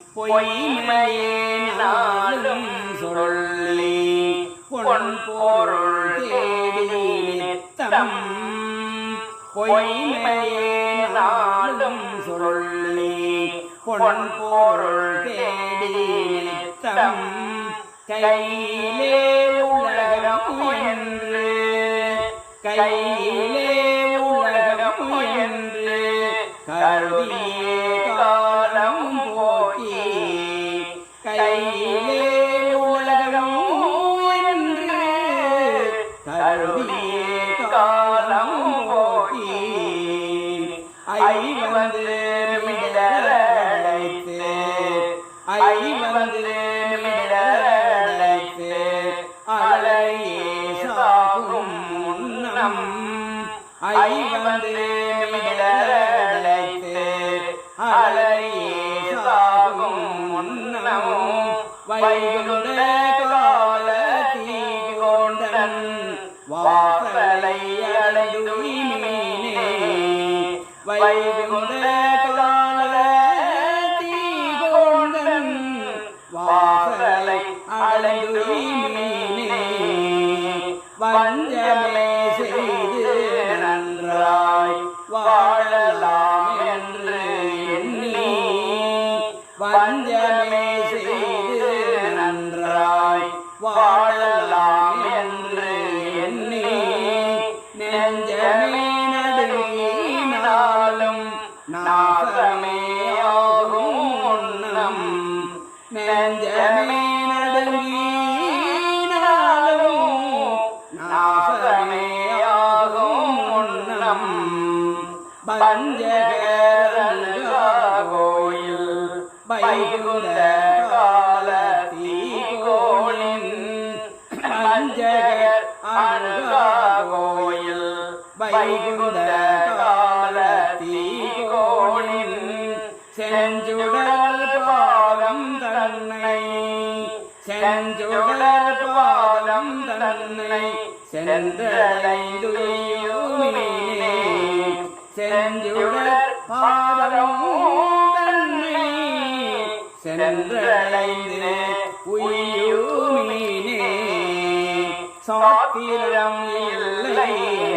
பொய்மையே நாளும் சொல்லி பொன்பொருள் தேடி நித்தம் பொய்மையே நாளும் சொல்லி பொன்பொருள் தேடி நித்தம் கையிலே உலகம் என்று கையிலே உலகம் என்று கருதியே காலம் போக்கி கையிலே உலகம் என்று கருதியே காலம் போக்கி ஐ வந்து மிடரைத்து ஐ வந்து மிடரைத்து அலையே சாகும் முன்னம் ஐ வந்து மிடரைத்து அலையே சாகும் முன்னம் வைகுண்ட காலத்தீ கொண்டன் வாசலை அடைந்து மீனே வைகுண்ட காலத்தீ கொண்டன் வாசலை அடைந்து மீனே வஞ்சமே செய்து நன்றாய் வாழலாம் என்று எண்ணி வஞ்சமே செய்து நன்றாய் வாழலாம் என்று எண்ணி நெஞ்சமே நடுங்கினாலும் நாசமே ஆகும் முன்னம் நெஞ்சமே நடுங்கினாலும் நாசமே ஆகும் முன்னம் பஞ்சகரங்க கோயில் வைகுண்ட காலத்தீ கோளின் பஞ்சகர் அணுகா கோயில் வைகுண்ட காலத்தீ கோளின் செஞ்சுடர் பாதம் தன்னை செஞ்சுடர் பாதம் தன்னை சென்றடைந்துயுமினே செஞ்சுடர் பாதம் தன்னை சென்றடைந்து உயுமினே சாத்திரம் இல்லை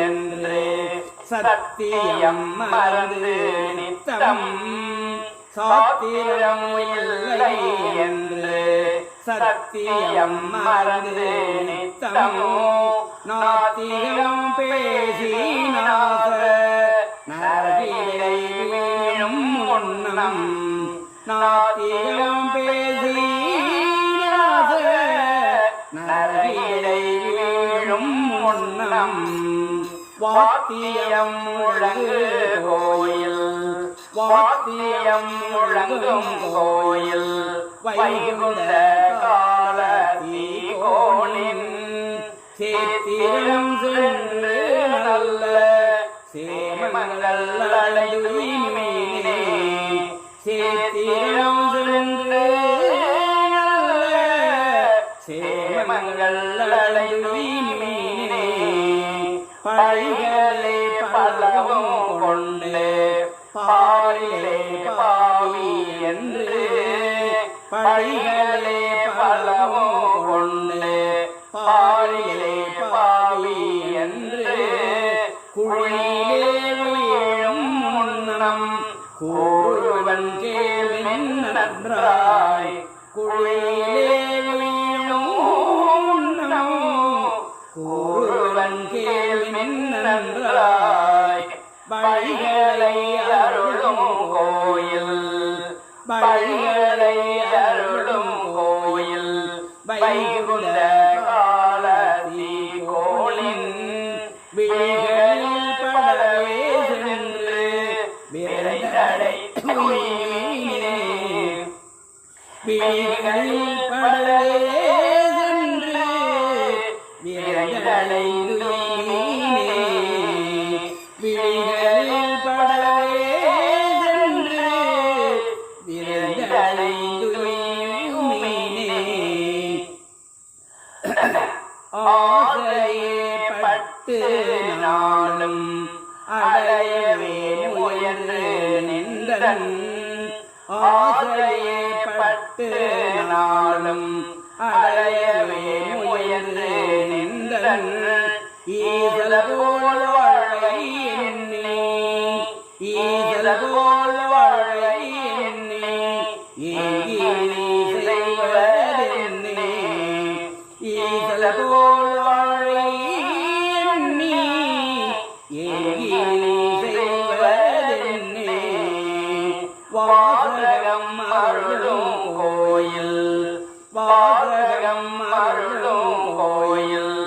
என்று சத்தியம் மறந்து நித்தம் சாத்திரம் இல்லை என்று சத்தியம் மறந்து நித்தம் நாத்திகம் பேசி நாச நரகிலை வீழும் முன்னம் நாத்திகம் பேசி நாச நரகிலை வீழும் முன்னம் வாத்தியம் முழங்கு கோயில் வாத்தியம் முழங்கும் கோயில் வைகுண்ட காலத்தீ கோளின் சேத்திரம் சென்று நல்ல சேமங்கள் அடைந்து மீனே சேத்திரம் சென்று நல்ல சேமங்கள் அடைந்து மீனே பழிகளை பலவும் கொண்டு பாரிலே பாவி என்று பழிகளை பலவும் கொண்டு பாரிலே பாவி என்று குழியிலே வீழும் முன்னம் கூறுவன் கேளின் நன்றாய் குழியிலே வீழும் முன்னம் கூறுவன் கேளின் நன்றாய் வழிகளை அருளும் கோயில் வழிகளை அருளும் கோயில் வைகுண்ட காலத்தீ கோளின் விழிகளில் படவே சென்று விரைந்தடை மீனே விழிகளில் படவே சென்று விரைந்தடைந்து மீனே விழிகளில் படவே சென்று விரைந்தடைந்து மீனே ஆசையே பட்டு நாளும் அடையவே முயன்று நின்றன் ஆசையே நாளும் அடையவே முயன்று நின்றன் ஈதல் போல் வாழ்வை எண்ணி ஈதல் போல் வாழ்வை எண்ணி ஏங்கி செய்வதென்னே ஈதல் போல் வாழ்வை எண்ணி ஏங்கி செய்வதென்னே வாசகம் அருளும் கோயில் வாசகம் அருளும் கோயில்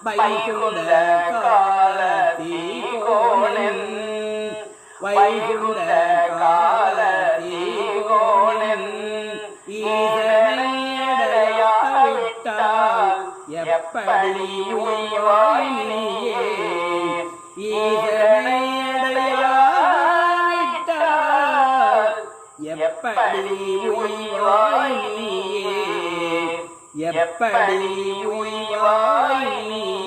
வைகுண்ட காலத்தி கோணன் வைகுண்ட காலத்தி கோணன் ஈசனையடையாவிட்டால் எப்படி உய்வாய் நீயே ஈசனையடையாவிட்டால் எப்படி உய்வாய் நீயே எப்படி உய்வாய் நீயே